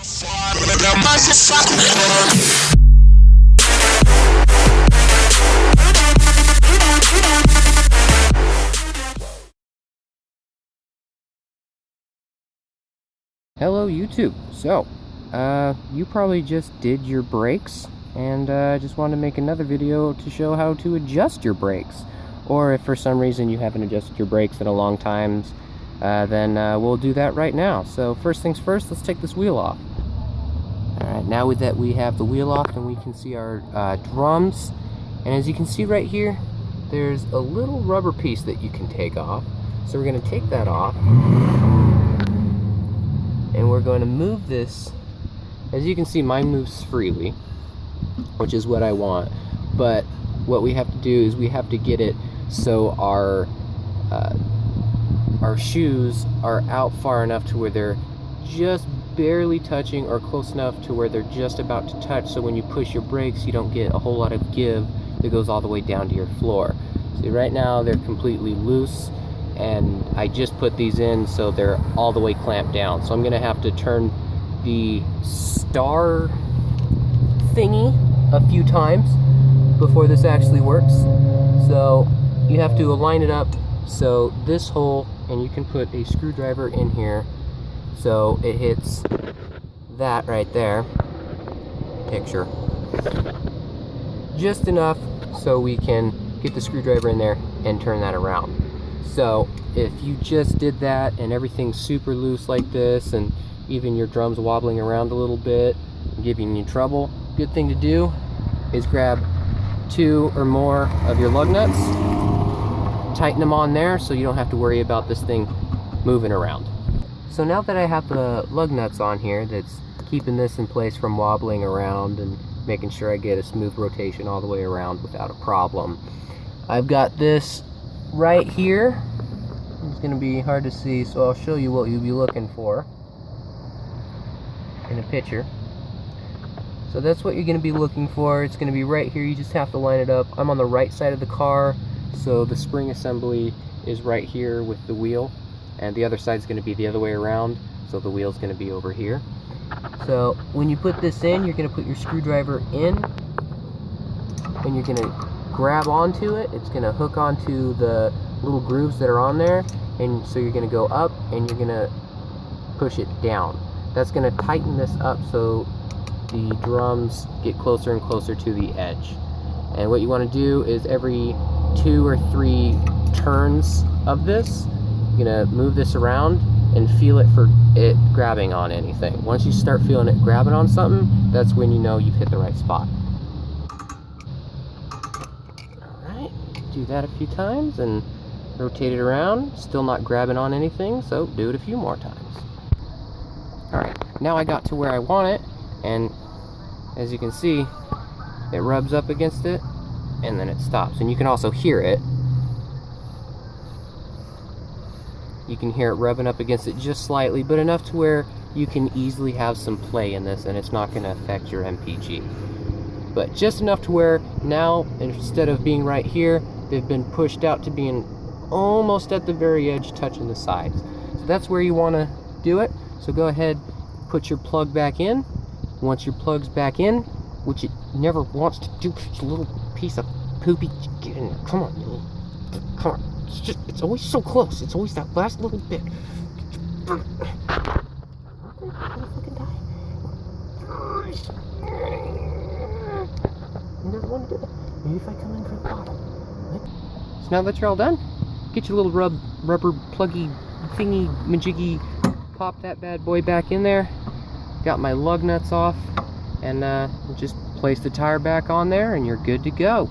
Hello YouTube. So, you probably just did your brakes, and just wanted to make another video to show how to adjust your brakes. Or if for some reason you haven't adjusted your brakes in a long time, then we'll do that right now. So first things first, let's take this wheel off. Alright, now that we have the wheel off, then we can see our drums. And as you can see right here, there's a little rubber piece that you can take off. So we're going to take that off. And we're going to move this. As you can see, mine moves freely, which is what I want. But what we have to do is we have to get it so our shoes are out far enough to where they're just barely touching, or close enough to where they're just about to touch, so when you push your brakes you don't get a whole lot of give that goes all the way down to your floor. See, right now they're completely loose, and I just put these in so they're all the way clamped down. So I'm gonna have to turn the star thingy a few times before this actually works. So you have to align it up so this hole, and you can put a screwdriver in here so it hits that right there, picture, just enough so we can get the screwdriver in there and turn that around. So if you just did that and everything's super loose like this, and even your drum's wobbling around a little bit and giving you trouble, good thing to do is grab 2 or more of your lug nuts, tighten them on there so you don't have to worry about this thing moving around. So now that I have the lug nuts on here, that's keeping this in place from wobbling around and making sure I get a smooth rotation all the way around without a problem, I've got this right here. It's going to be hard to see, so I'll show you what you'll be looking for in a picture. So that's what you're going to be looking for. It's going to be right here. You just have to line it up. I'm on the right side of the car, so the spring assembly is right here with the wheel, and the other side is going to be the other way around, so the wheel's going to be over here. So when you put this in, you're going to put your screwdriver in, and you're going to grab onto it. It's going to hook onto the little grooves that are on there, and so you're going to go up and you're going to push it down. That's going to tighten this up so the drums get closer and closer to the edge. And what you want to do is every 2 or 3 turns of this, you're going to move this around and feel it for it grabbing on anything. Once you start feeling it grabbing on something, that's when you know you've hit the right spot. Alright, do that a few times and rotate it around. Still not grabbing on anything, so do it a few more times. Alright, now I got to where I want it, and as you can see, it rubs up against it and then it stops. And you can also hear it. You can hear it rubbing up against it just slightly, but enough to where you can easily have some play in this and it's not going to affect your MPG. But just enough to where now, instead of being right here, they've been pushed out to being almost at the very edge, touching the sides. So that's where you want to do it. So go ahead, put your plug back in. Once your plug's back in, which it never wants to do, it's a little piece of poopy, get in there. Come on, come on. It's always so close. It's always that last little bit. He doesn't want to do it. Maybe if I come in from the bottom. Right? So now that you're all done, get your little rubber pluggy thingy majiggy, pop that bad boy back in there. Got my lug nuts off, and just place the tire back on there and you're good to go.